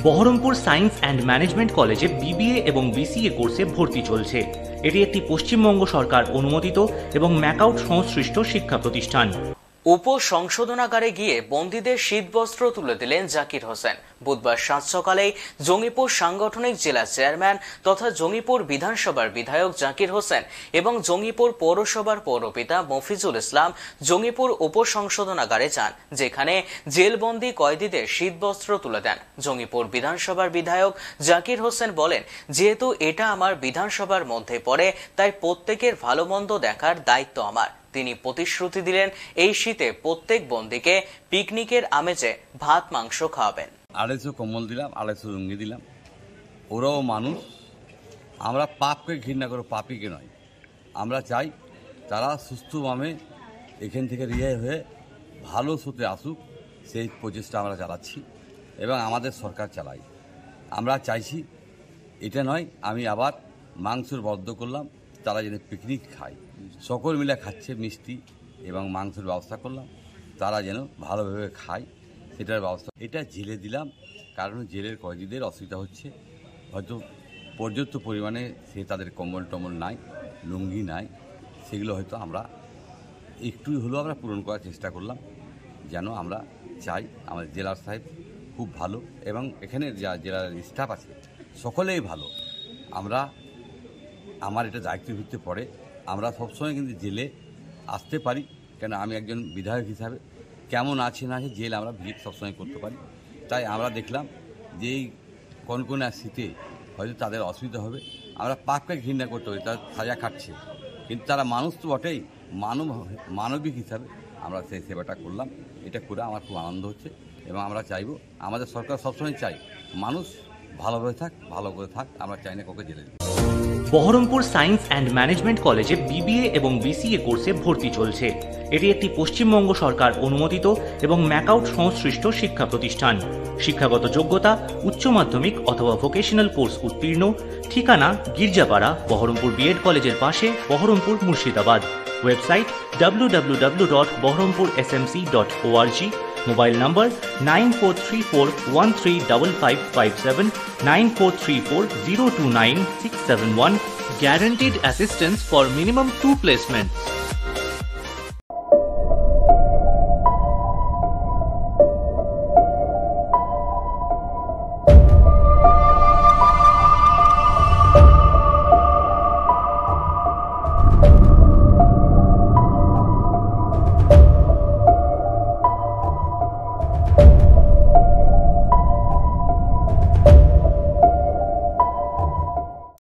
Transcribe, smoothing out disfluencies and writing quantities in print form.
Baharampur science and management কলেজে BBA এবং BCA কোর্সে ভর্তি চলছে। এটি একটি পশ্চিমবঙ্গ সরকার অনুমোদিত এবং ম্যাকআউট সংশ্লিষ্ট শিক্ষা প্রতিষ্ঠান। উপসংশোধনাগারে গিয়ে বন্দীদের শীতবস্ত্র তুলে দিলেন জাকির হোসেন। বুধবার সাত সকালেই জঙ্গিপুর সাংগঠনিক জেলা চেয়ারম্যান তথা জঙ্গিপুর বিধানসভার বিধায়ক জাকির হোসেন এবং জঙ্গিপুর পৌরসভার পৌরপিতা মফিজুল ইসলাম জঙ্গিপুর উপসংশোধনাগারে যান, যেখানে জেলবন্দী কয়েদিদের শীতবস্ত্র তুলে দেন। জঙ্গিপুর বিধানসভার বিধায়ক জাকির হোসেন বলেন, যেহেতু এটা আমার বিধানসভার মধ্যে পড়ে, তাই প্রত্যেকের ভালো মন্দ দেখার দায়িত্ব আমার। তিনি প্রতিশ্রুতি দিলেন এই শীতে প্রত্যেক বন্দীকে পিকনিকের আমেজে ভাত মাংস খাওয়াবেন। 250 কম্বল দিলাম, 250 লুঙ্গি দিলাম। ওরাও মানুষ, আমরা পাপকে ঘৃণা করো, পাপিকে নয়। আমরা চাই তারা সুস্থভাবে এখান থেকে রেহাই হয়ে ভালো সুতে আসুক, সেই প্রচেষ্টা আমরা চালাচ্ছি এবং আমাদের সরকার চালাই। আমরা চাইছি এটা নয় আমি আবার মাংসর বদ্ধ করলাম, তারা যেন পিকনিক খায়, সকল মিলে খাচ্ছে, মিষ্টি এবং মাংসের ব্যবস্থা করলাম, তারা যেন ভালোভাবে খায় সেটার ব্যবস্থা। এটা জেলে দিলাম, কারণ জেলের কয়েদিদের অসুবিধা হচ্ছে, হয়তো পর্যাপ্ত পরিমাণে সে তাদের কম্বল টম্বল নাই, লুঙ্গি নাই, সেগুলো হয়তো আমরা একটু হলেও আমরা পূরণ করার চেষ্টা করলাম। যেন আমরা চাই আমাদের জেলার সাহেব খুব ভালো এবং এখানে যা জেলার স্টাফ আছে সকলেই ভালো। আমার এটা দায়িত্বের ভিত্তিতে পড়ে, আমরা সবসময় কিন্তু জেলে আসতে পারি, কেন আমি একজন বিধায়ক হিসাবে কেমন আছে না আছে জেল আমরা ভিজিট সবসময় করতে পারি। তাই আমরা দেখলাম যে এই কনকনা শীতে হয়তো তাদের অসুবিধা হবে, আমরা পাপকে ঘৃণা করতে হবে, তারা সাজা খাটছে, কিন্তু তারা মানুষ তো বটেই, মানবিক হিসাবে আমরা সেই সেবাটা করলাম। এটা করে আমার খুব আনন্দ হচ্ছে এবং আমরা চাইব, আমাদের সরকার সবসময় চাই মানুষ ভালোভাবে থাক, ভালো করে থাক, আমরা চাই না কাউকে জেলে দিই। বহরমপুর সায়েন্স অ্যান্ড ম্যানেজমেন্ট কলেজে বিবিএ এবং বিসিএ কোর্সে ভর্তি চলছে। এটি একটি পশ্চিমবঙ্গ সরকার অনুমোদিত এবং ম্যাকআউট সংশ্লিষ্ট শিক্ষা প্রতিষ্ঠান। শিক্ষাগত যোগ্যতা উচ্চ মাধ্যমিক অথবা ভোকেশনাল কোর্স উত্তীর্ণ। ঠিকানা গির্জাপাড়া, বহরমপুর বিএড কলেজের পাশে, Baharampur, Murshidabad. Website www.bahrampur.smc.org। Mobile number 9434135557, 9434029671. Guaranteed assistance for minimum 2 placements.